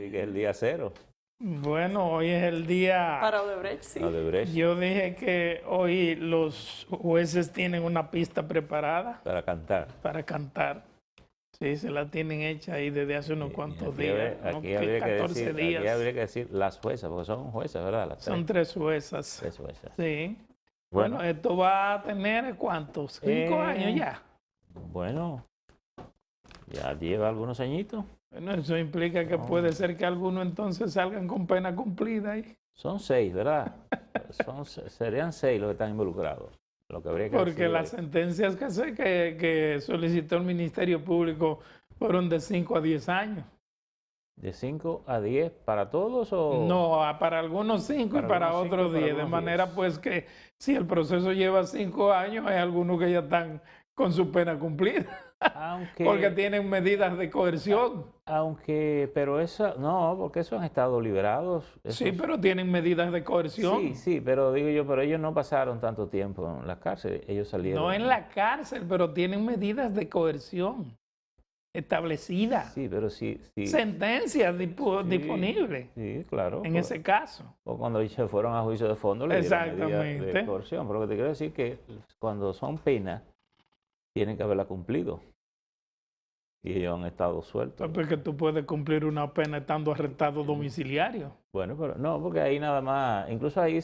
que es el día cero. Bueno, hoy es el día. Para Odebrecht, sí. Odebrecht, Yo dije que hoy los jueces tienen una pista preparada para cantar. para cantar. Sí, se la tienen hecha ahí desde hace unos cuantos días. Aquí ¿no? habría 14 días. Aquí habría que decir las juezas, porque son juezas, ¿verdad? Las Son 3 juezas. 3 juezas. Sí. Bueno, esto va a tener ¿cuántos? 5 años ya. Bueno, ya lleva algunos añitos. Bueno, eso implica que puede ser que algunos entonces salgan con pena cumplida ahí. Son 6, ¿verdad? Serían 6 los que están involucrados. Lo que habría que Porque decir las sentencias que solicitó el Ministerio Público fueron de 5 a 10 años. ¿De 5 a 10 para todos o...? No, para algunos 5 y para otros 10. De manera pues que si el proceso lleva 5 años, hay algunos que ya están con su pena cumplida. Porque tienen medidas de coerción. Pero eso, no, porque esos han estado liberados. Sí, pero tienen medidas de coerción. Sí, pero digo yo, pero ellos no pasaron tanto tiempo en la cárcel, ellos salieron. No en la cárcel, pero tienen medidas de coerción establecidas. Sí, pero sí. Sentencias disponibles. Sí, claro. En ese caso. O cuando se fueron a juicio de fondo le dieron medidas de coerción. Pero lo que te quiero decir es que cuando son penas, tienen que haberla cumplido. Y ellos han estado sueltos. Porque tú puedes cumplir una pena estando arrestado domiciliario. Bueno, pero no, porque ahí nada más, incluso ahí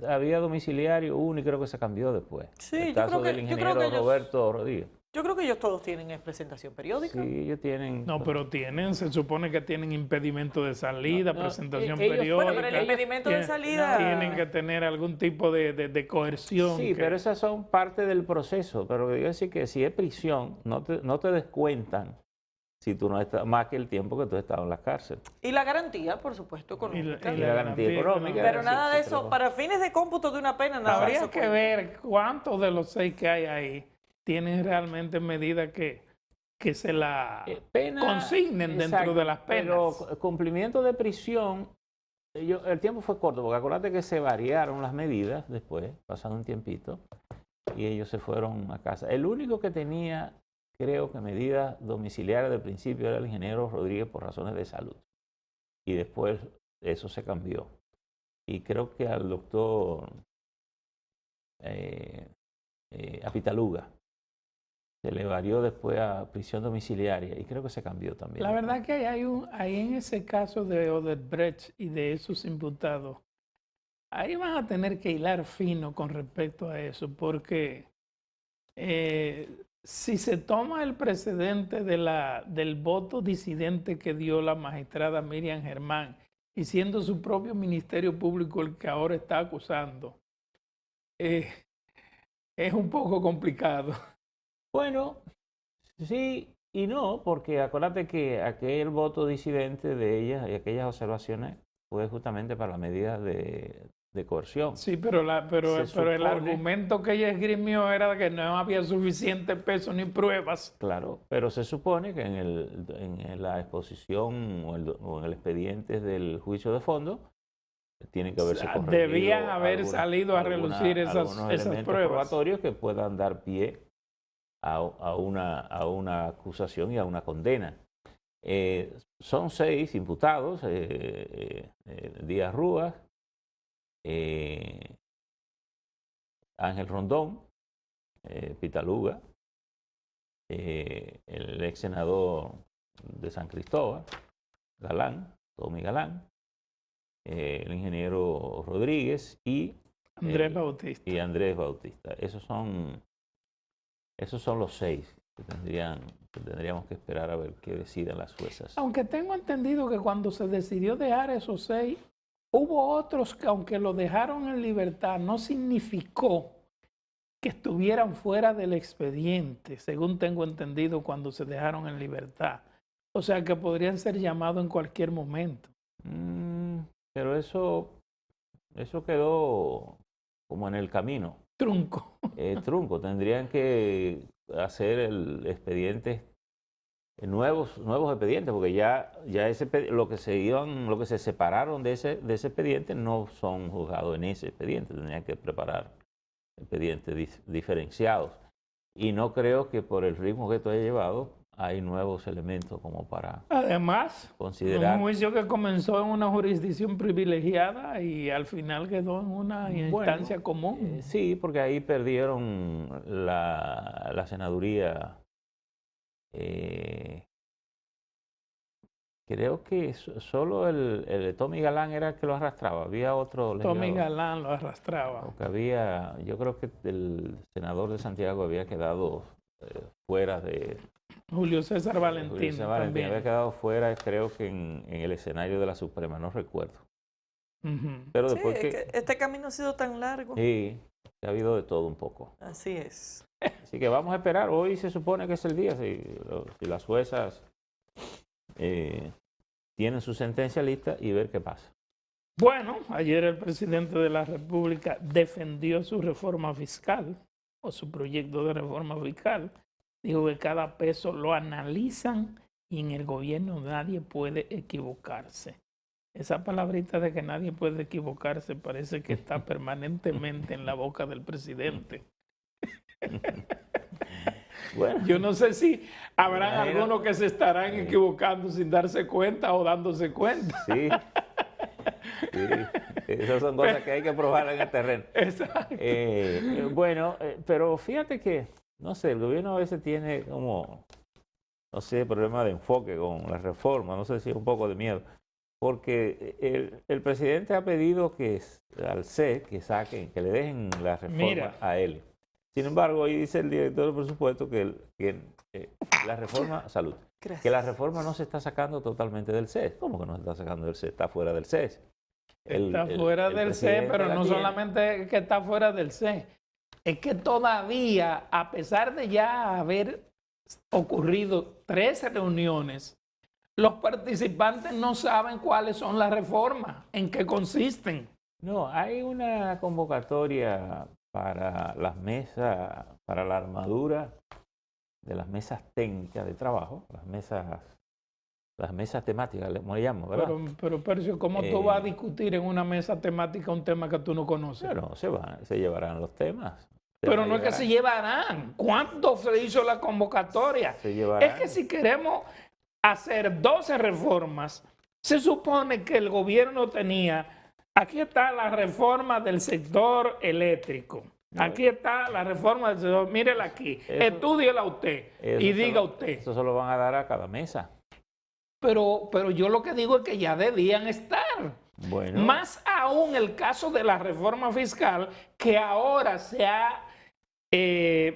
había domiciliario uno y creo que se cambió después. Sí, el caso del ingeniero Roberto Rodríguez. Yo creo que ellos todos tienen presentación periódica. Sí, ellos tienen... No, pero se supone que tienen impedimento de salida, presentación periódica. Bueno, pero el impedimento de salida... Tienen que tener algún tipo de coerción. Sí, pero esas son parte del proceso. Pero quiero decir que si es prisión, no te descuentan si tú no estás más que el tiempo que tú has estado en la cárcel. Y la garantía, por supuesto, económica. Y la garantía económica. Pero nada de eso, para fines de cómputo de una pena, nada de eso. Habría que ver cuántos de los 6 que hay ahí tienen realmente medidas que se la consignen dentro de las penas. Pero cumplimiento de prisión, el tiempo fue corto, porque acuérdate que se variaron las medidas después, pasando un tiempito, y ellos se fueron a casa. El único que tenía, creo que medidas domiciliarias del principio era el ingeniero Rodríguez por razones de salud. Y después eso se cambió. Y creo que al doctor Apitaluga se le varió después a prisión domiciliaria y creo que se cambió también. La verdad que hay en ese caso de Odebrecht y de esos imputados, ahí van a tener que hilar fino con respecto a eso, porque si se toma el precedente del voto disidente que dio la magistrada Miriam Germán, y siendo su propio Ministerio Público el que ahora está acusando, es un poco complicado. Bueno, sí y no, porque acuérdate que aquel voto disidente de ellas y aquellas observaciones fue justamente para la medida de coerción. Sí, pero el argumento que ella esgrimió era que no había suficiente peso ni pruebas. Claro, pero se supone que en la exposición o en el expediente del juicio de fondo tienen que haberse corregido. Debían haber salido a relucir esas pruebas probatorios que puedan dar pie a una acusación y a una condena. Son 6 imputados, Díaz Rúas, Ángel Rondón, Pitaluga, el ex senador de San Cristóbal, Galán, Tommy Galán, el ingeniero Rodríguez y Andrés Bautista. Esos son los 6 que tendríamos que esperar a ver qué decidan las juezas. Aunque tengo entendido que cuando se decidió dejar esos 6, hubo otros que aunque lo dejaron en libertad, no significó que estuvieran fuera del expediente, según tengo entendido cuando se dejaron en libertad. O sea que podrían ser llamados en cualquier momento. Pero eso quedó como en el camino. Trunco. Trunco. Tendrían que hacer el expediente, nuevos expedientes, porque ya lo que se separaron de ese expediente no son juzgados en ese expediente. Tendrían que preparar expedientes diferenciados. Y no creo que por el ritmo que esto haya llevado hay nuevos elementos como para Además, considerar. un juicio que comenzó en una jurisdicción privilegiada y al final quedó en una instancia común. Sí, porque ahí perdieron la senaduría. Creo que solo el Tommy Galán era el que lo arrastraba. Había otro Tommy legislador. Galán lo arrastraba. Porque yo creo que el senador de Santiago había quedado fuera de... Julio César Valentín, Julio César Valentín también. había quedado fuera, creo que en el escenario de la Suprema, no recuerdo. Pero Sí, después es que este camino ha sido tan largo. Sí, ha habido de todo un poco. Así es. Así que vamos a esperar. Hoy se supone que es el día, si las juezas tienen su sentencia lista y ver qué pasa. Bueno, ayer el presidente de la República defendió su reforma fiscal o su proyecto de reforma fiscal. Dijo que cada peso lo analizan y en el gobierno nadie puede equivocarse. Esa palabrita de que nadie puede equivocarse parece que está permanentemente en la boca del presidente. Bueno, Yo no sé si habrán Imagino. algunos que se estarán equivocando sin darse cuenta o dándose cuenta. sí. Sí, esas son cosas que hay que probar en el terreno. Exacto. Bueno, pero fíjate que, no sé, el gobierno a veces tiene como, no sé, problema de enfoque con la reforma, no sé si es un poco de miedo, porque el presidente ha pedido que al CES que saquen, que le dejen la reforma Mira. a él. Sin embargo, hoy dice el director del presupuesto que la reforma, salud, Gracias. que la reforma no se está sacando totalmente del CES. ¿Cómo que no se está sacando del CES? Está fuera del CES. Está fuera del CE, presidente pero la no tiene. solamente que está fuera del CE, es que todavía, a pesar de ya haber ocurrido 3 reuniones, los participantes no saben cuáles son las reformas, en qué consisten. No, hay una convocatoria para las mesas, para la armadura de las mesas técnicas de trabajo, las mesas temáticas, como le llamo, ¿verdad? Pero Percio, ¿cómo tú vas a discutir en una mesa temática un tema que tú no conoces? Pero se llevarán los temas. Pero no es que se llevarán. ¿Cuánto se hizo la convocatoria? Se llevarán. Es que si queremos hacer 12 reformas, se supone que el gobierno tenía, aquí está la reforma del sector eléctrico, aquí está la reforma del sector, mírela aquí, estúdiela usted y diga usted. Eso se lo van a dar a cada mesa. Pero yo lo que digo es que ya debían estar. Bueno. Más aún el caso de la reforma fiscal, que ahora se ha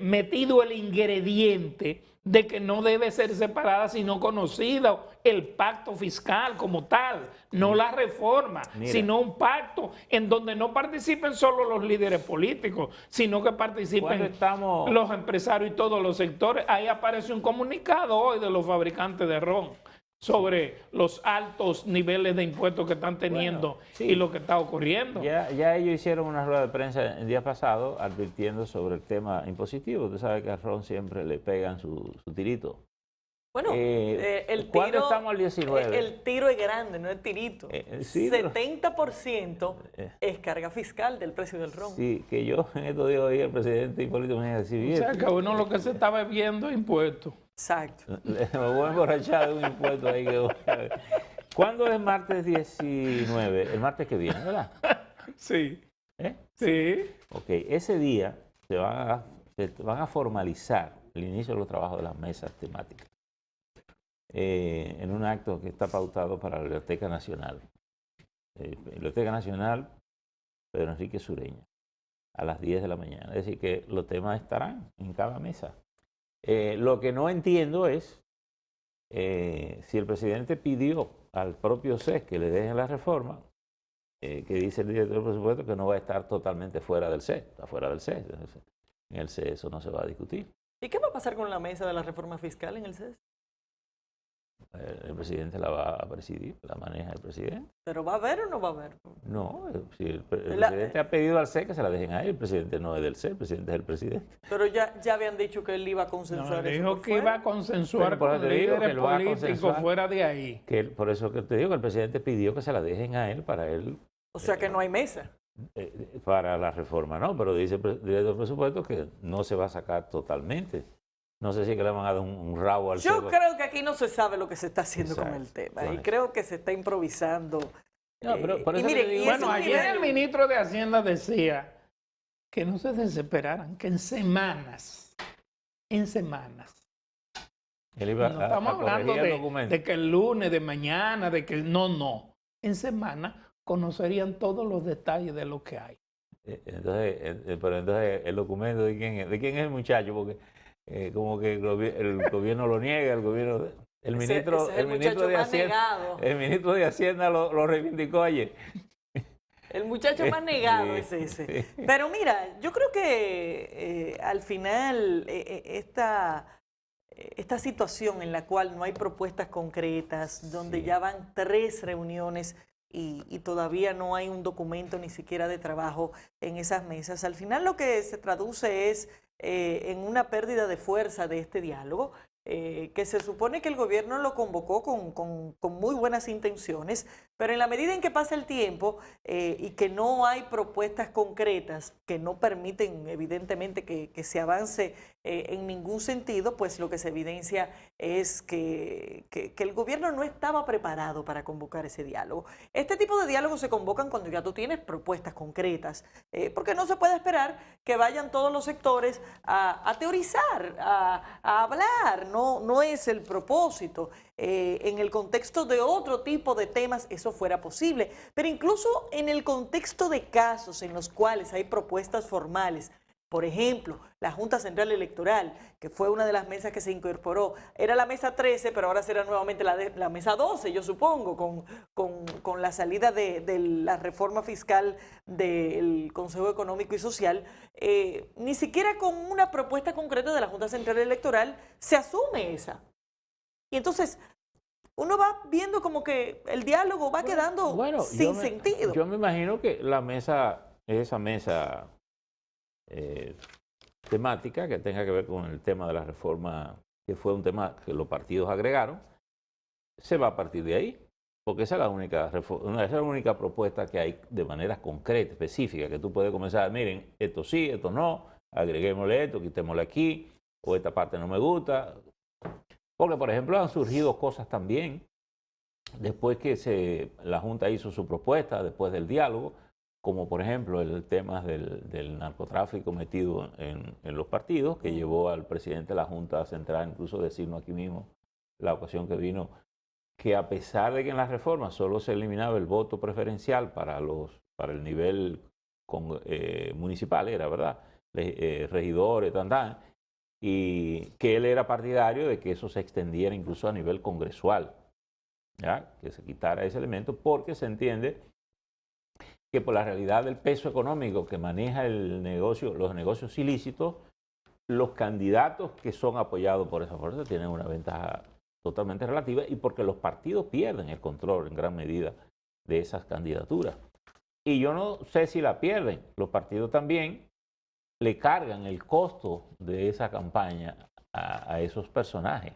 metido el ingrediente de que no debe ser separada sino conocida el pacto fiscal como tal, no la reforma, Mira. sino un pacto en donde no participen solo los líderes políticos, sino que ¿Cuándo participen estamos? los empresarios y todos los sectores. Ahí aparece un comunicado hoy de los fabricantes de ron sobre los altos niveles de impuestos que están teniendo sí. y lo que está ocurriendo. Ya ellos hicieron una rueda de prensa el día pasado advirtiendo sobre el tema impositivo. Usted sabe que a Ron siempre le pegan su tirito. Bueno, el ¿Cuándo tiro, estamos al 19? el tiro es grande, no es tirito. Sí, pero- 70% es carga fiscal del precio del ron. Sí, que yo en estos días oí al presidente Hipólito Mejía decir, O bien, sea, que uno lo que se está bebiendo es impuestos. Exacto. me voy a emborrachar de un impuesto ahí. ¿Cuándo es martes 19? El martes que viene, ¿verdad? Sí. ¿Eh? Sí. Ok, ese día se van a formalizar el inicio de los trabajos de las mesas temáticas en un acto que está pautado para la Biblioteca Nacional. Biblioteca Nacional Pedro Enrique Sureña, a las 10 de la mañana. Es decir, que los temas estarán en cada mesa. Lo que no entiendo es si el presidente pidió al propio CES que le dejen la reforma, que dice el director del presupuesto que no va a estar totalmente fuera del CES, está fuera del CES. En el CES eso no se va a discutir. ¿Y qué va a pasar con la mesa de la reforma fiscal en el CES? El presidente la va a presidir, la maneja el presidente. ¿Pero va a haber o no va a haber? No, si el presidente ha pedido al CES que se la dejen a él, el presidente no es del CES, el presidente es el presidente. Pero ya habían dicho que él iba a No, consensuar eso dijo por que fuera. iba a consensuar Pero por eso con te digo que líderes él va a políticos consensuar. fuera de ahí. Por eso que te digo que el presidente pidió que se la dejen a él para él. O sea que no hay mesa. Para la reforma, ¿no? Pero dice el director del presupuesto que no se va a sacar totalmente. No sé si es que le van a dar un rabo al Yo cerdo. creo que aquí no se sabe lo que se está haciendo con el Exacto, tema y correcto. creo que se está improvisando. No, pero por y eso que miren, le digo- y ese Bueno, es un ayer el nivel- ministro de Hacienda decía que no se desesperaran, que en semanas, Él iba no a estamos hablando corregir el documento. de que el lunes, de mañana, de que no, en semanas conocerían todos los detalles de lo que hay. Pero entonces el documento de quién es el muchacho, porque como que el gobierno lo niega, el ministro, ese es el muchacho de más Hacienda, negado. el ministro de Hacienda lo reivindicó ayer. El muchacho más negado Sí, es ese. sí. Pero mira, yo creo que al final esta situación en la cual no hay propuestas concretas, donde Sí. ya van 3 reuniones y todavía no hay un documento ni siquiera de trabajo en esas mesas, al final lo que se traduce es en una pérdida de fuerza de este diálogo, que se supone que el gobierno lo convocó con muy buenas intenciones, pero en la medida en que pasa el tiempo y que no hay propuestas concretas que no permiten evidentemente que se avance en ningún sentido, pues lo que se evidencia es que el gobierno no estaba preparado para convocar ese diálogo. Este tipo de diálogos se convocan cuando ya tú tienes propuestas concretas, porque no se puede esperar que vayan todos los sectores a teorizar, a hablar, no es el propósito. En el contexto de otro tipo de temas eso fuera posible, pero incluso en el contexto de casos en los cuales hay propuestas formales, por ejemplo, la Junta Central Electoral, que fue una de las mesas que se incorporó, era la mesa 13, pero ahora será nuevamente la mesa 12, yo supongo, con la salida de la reforma fiscal del Consejo Económico y Social, ni siquiera con una propuesta concreta de la Junta Central Electoral se asume esa. Y entonces uno va viendo como que el diálogo va quedando sin sentido. Yo me imagino que esa mesa temática que tenga que ver con el tema de la reforma, que fue un tema que los partidos agregaron, se va a partir de ahí, porque esa es la única propuesta que hay de manera concreta, específica, que tú puedes comenzar, miren, esto sí, esto no, agreguémosle esto, quitémosle aquí, o esta parte no me gusta. Porque, por ejemplo, han surgido cosas también, después que la Junta hizo su propuesta, después del diálogo, como por ejemplo el tema del narcotráfico metido en los partidos, que llevó al presidente de la Junta Central incluso a decirnos aquí mismo, la ocasión que vino, que a pesar de que en las reformas solo se eliminaba el voto preferencial para el nivel municipal, era verdad, regidores, y que él era partidario de que eso se extendiera incluso a nivel congresual, ¿ya? Que se quitara ese elemento, porque se entiende que por la realidad del peso económico que maneja los negocios ilícitos, los candidatos que son apoyados por esa fuerza tienen una ventaja totalmente relativa y porque los partidos pierden el control en gran medida de esas candidaturas. Y yo no sé si la pierden, los partidos también le cargan el costo de esa campaña a esos personajes,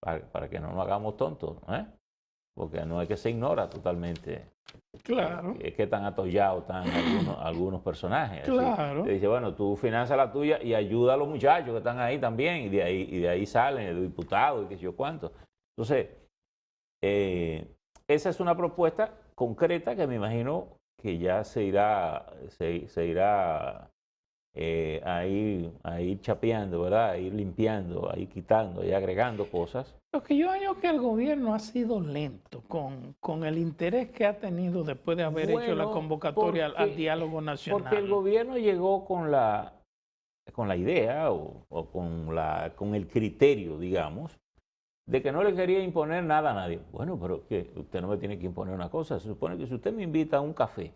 para que no nos hagamos tontos, ¿eh? Porque no es que se ignora totalmente. Claro. Es que están atollados algunos personajes. Claro. Te dice, bueno, tú financias la tuya y ayuda a los muchachos que están ahí también, y de ahí salen el diputado y qué sé yo cuánto. Entonces, esa es una propuesta concreta que me imagino que ya se irá a ir chapeando, ¿verdad? A ir limpiando, a ir quitando, a ir agregando cosas. Lo que yo hallo que el gobierno ha sido lento con el interés que ha tenido después de haber hecho la convocatoria al diálogo nacional. Porque el gobierno llegó con la idea o con el criterio, digamos, de que no le quería imponer nada a nadie. Bueno, pero que usted no me tiene que imponer una cosa. Se supone que si usted me invita a un café,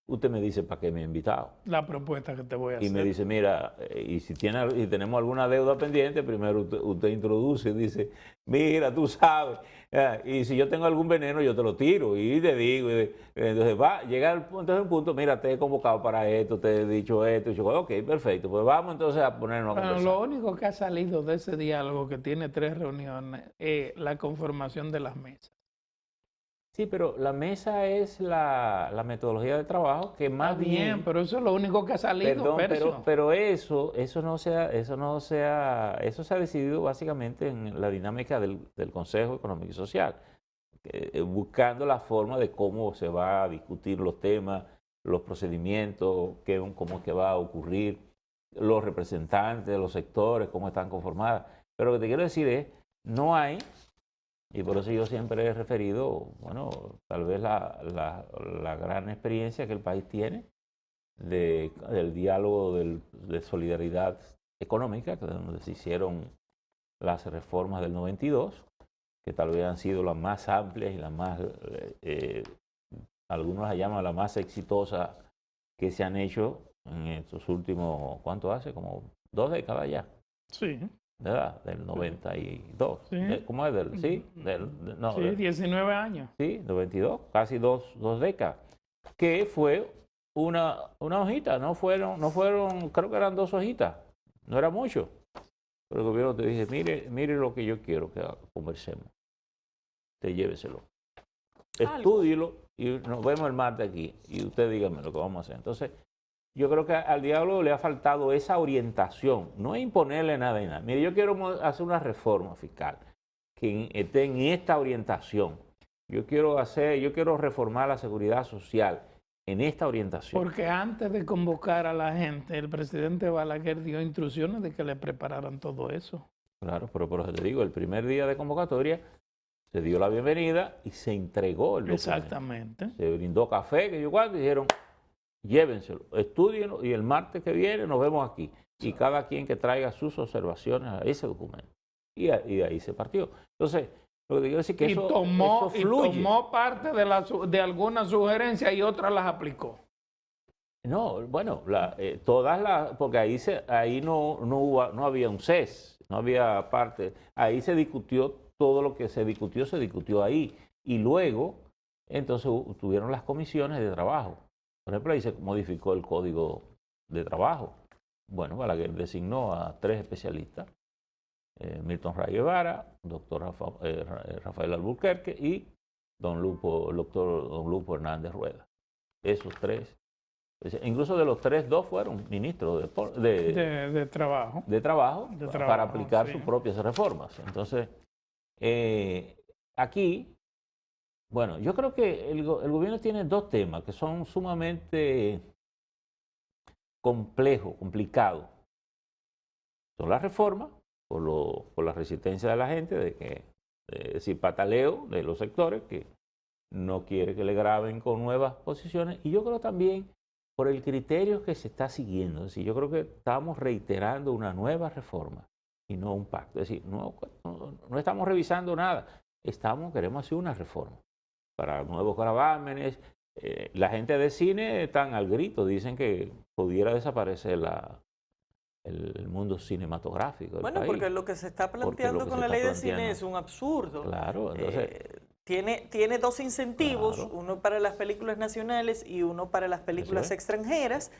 usted me dice para qué me ha invitado. La propuesta que te voy a hacer. Y me dice, mira, y si tenemos alguna deuda pendiente, primero usted introduce y dice, mira, tú sabes, y si yo tengo algún veneno, yo te lo tiro y te digo. Entonces llega al punto, mira, te he convocado para esto, te he dicho esto, y yo, ok, perfecto, pues vamos entonces a ponernos a conversar. Lo único que ha salido de ese diálogo, que tiene 3 reuniones, es la conformación de las mesas. Sí, pero la mesa es la metodología de trabajo que más Está bien, pero eso es lo único que ha salido, Perdón, Percio. pero eso se ha decidido básicamente en la dinámica del Consejo Económico y Social, buscando la forma de cómo se va a discutir los temas, los procedimientos, cómo es que va a ocurrir, los representantes de los sectores, cómo están conformadas. Pero lo que te quiero decir es, no hay, y por eso yo siempre he referido, bueno, tal vez la gran experiencia que el país tiene del diálogo de solidaridad económica, donde se hicieron las reformas del 92, que tal vez han sido las más amplias y las más, algunos las llaman las más exitosas que se han hecho en estos últimos, ¿cuánto hace? Como 2 décadas ya, Sí, ¿verdad? Del 92. Sí. ¿Cómo es? No, sí, 19 años. sí, 92, casi dos décadas, que fue una hojita, no fueron, creo que eran 2 hojitas, no era mucho. Pero el gobierno te dice, mire lo que yo quiero que conversemos. Te lléveselo. Estúdielo y nos vemos el martes aquí. Y usted dígame lo que vamos a hacer. Entonces, yo creo que al diálogo le ha faltado esa orientación, no imponerle nada y nada. Mire, yo quiero hacer una reforma fiscal que esté en esta orientación. Yo quiero reformar la seguridad social en esta orientación. Porque antes de convocar a la gente, el presidente Balaguer dio instrucciones de que le prepararan todo eso. Claro, pero por eso te digo, el primer día de convocatoria se dio la bienvenida y se entregó el documento. Exactamente. Se brindó café, que yo cuando dijeron, llévenselo, estudienlo y el martes que viene nos vemos aquí. Y cada quien que traiga sus observaciones a ese documento. Y ahí se partió. Entonces, lo que te quiero decir es que eso fluye. Y tomó parte de algunas sugerencias y otras las aplicó. No, bueno, porque ahí no había un CES, no había parte. Ahí se discutió todo lo que se discutió ahí. Y luego, entonces, tuvieron las comisiones de trabajo. Por ejemplo, ahí se modificó el código de trabajo. Bueno, Balaguer designó a 3 especialistas. Milton Ray Guevara, doctor Rafael Alburquerque y el doctor Don Lupo Hernández Rueda. Esos 3. Incluso de los 3, 2 fueron ministros de trabajo. Para aplicar sí. sus propias reformas. Entonces, aquí, bueno, yo creo que el gobierno tiene 2 temas que son sumamente complicados. Son las reformas, por la resistencia de la gente, es decir, pataleo de los sectores que no quiere que le graben con nuevas posiciones. Y yo creo también por el criterio que se está siguiendo. Es decir, yo creo que estamos reiterando una nueva reforma y no un pacto. Es decir, no estamos revisando nada. Queremos hacer una reforma para nuevos gravámenes. La gente de cine están al grito, dicen que pudiera desaparecer el mundo cinematográfico. Bueno, país, porque lo que se está planteando con la ley de cine es un absurdo. Claro, entonces... Tiene 2 incentivos, Claro. Uno para las películas nacionales y uno para las películas extranjeras,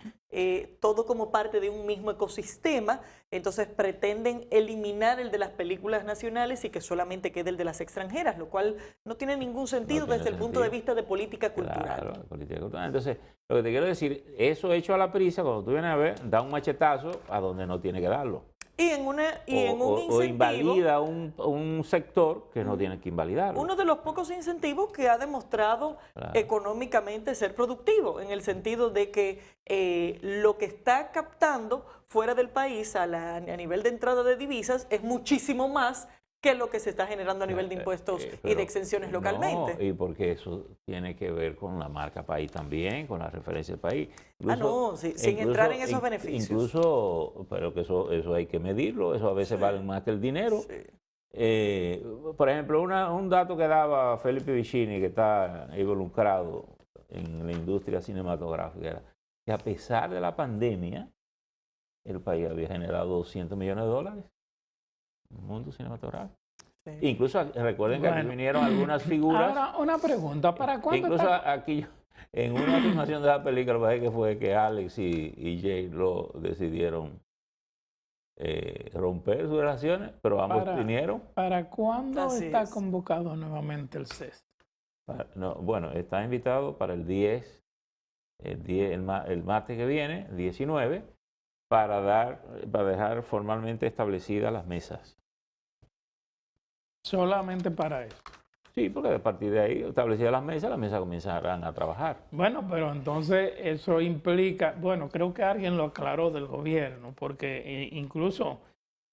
todo como parte de un mismo ecosistema. Entonces pretenden eliminar el de las películas nacionales y que solamente quede el de las extranjeras, lo cual no tiene ningún sentido desde el punto de vista de política cultural. Claro, política cultural. Entonces, lo que te quiero decir, eso hecho a la prisa, cuando tú vienes a ver, da un machetazo a donde no tiene que darlo. Y en un incentivo, o invalida un sector que no tiene que invalidarlo. Uno de los pocos incentivos que ha demostrado económicamente ser productivo, en el sentido de que lo que está captando fuera del país a nivel de entrada de divisas es muchísimo más que lo que se está generando a nivel de impuestos y de exenciones localmente. No, y porque eso tiene que ver con la marca país también, con la referencia del país. Incluso, sin entrar en esos beneficios. Incluso, pero que eso hay que medirlo, eso a veces vale más que el dinero. Sí. Por ejemplo, un dato que daba Felipe Vicini, que está involucrado en la industria cinematográfica, era que a pesar de la pandemia, el país había generado $200 millones. Mundo cinematográfico. Sí. Incluso recuerden que aquí vinieron algunas figuras. Ahora, una pregunta, ¿para cuándo? Incluso aquí, en una filmación de la película, parece que fue que Alex y Jay lo decidieron romper sus relaciones, pero ambos vinieron. ¿Para cuándo está convocado nuevamente el CES? No, bueno, está invitado para el 10, el martes que viene, 19, para dejar formalmente establecidas las mesas. Solamente para eso. Sí, porque a partir de ahí, establecidas las mesas comenzarán a trabajar. Bueno, pero entonces eso implica, bueno, creo que alguien lo aclaró del gobierno, porque incluso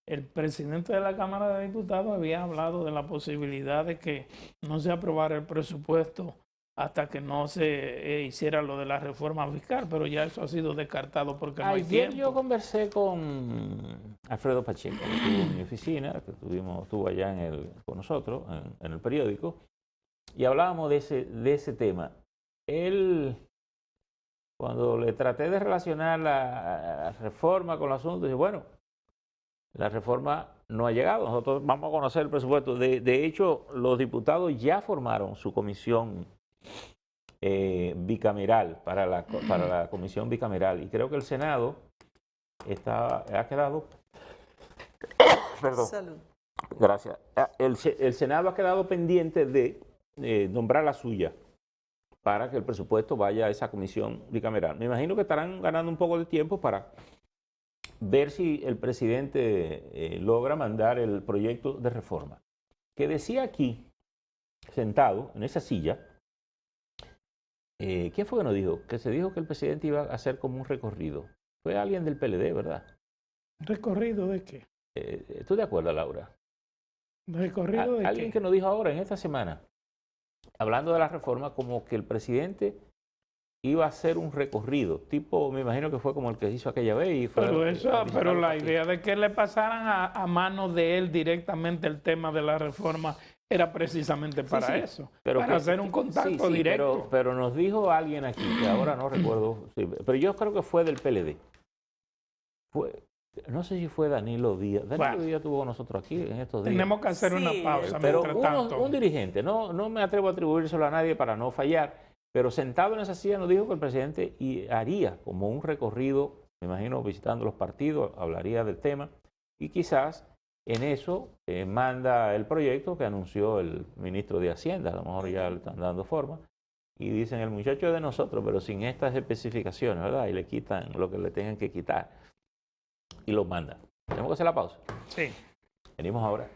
el presidente de la Cámara de Diputados había hablado de la posibilidad de que no se aprobara el presupuesto hasta que no se hiciera lo de la reforma fiscal, pero ya eso ha sido descartado porque no hay Ayer tiempo. yo conversé con Alfredo Pacheco, que estuvo en mi oficina, que estuvo allá con nosotros, en el periódico, y hablábamos de ese tema. Él, cuando le traté de relacionar la reforma con el asunto, dice, bueno, la reforma no ha llegado, nosotros vamos a conocer el presupuesto. De hecho, los diputados ya formaron su comisión bicameral, para la comisión bicameral, y creo que el Senado ha quedado, perdón, Salud. gracias, el Senado ha quedado pendiente de nombrar la suya para que el presupuesto vaya a esa comisión bicameral. Me imagino que estarán ganando un poco de tiempo para ver si el presidente logra mandar el proyecto de reforma. Que decía aquí, sentado en esa silla, ¿quién fue que nos dijo? Que se dijo que el presidente iba a hacer como un recorrido. Fue alguien del PLD, ¿verdad? ¿Recorrido de qué? ¿Tú te acuerdas, Laura? ¿Recorrido de Alguien qué? que nos dijo ahora, en esta semana, hablando de la reforma, como que el presidente iba a hacer un recorrido, tipo, me imagino que fue como el que hizo aquella vez. Y fue Pero la idea de que le pasaran a manos de él directamente el tema de la reforma era precisamente para eso, pero para hacer un contacto directo. Pero nos dijo alguien aquí, que ahora no recuerdo, pero yo creo que fue del PLD. No sé si fue Danilo Díaz. Danilo Díaz estuvo con nosotros aquí en estos días. Tenemos que hacer una pausa. Pero mientras tanto. un dirigente, no me atrevo a atribuírselo a nadie para no fallar, pero sentado en esa silla nos dijo que el presidente haría como un recorrido, me imagino visitando los partidos, hablaría del tema, y quizás en eso manda el proyecto que anunció el ministro de Hacienda, a lo mejor ya le están dando forma, y dicen, el muchacho es de nosotros, pero sin estas especificaciones, ¿verdad? Y le quitan lo que le tengan que quitar, y lo mandan. Tenemos que hacer la pausa. Sí. Venimos ahora.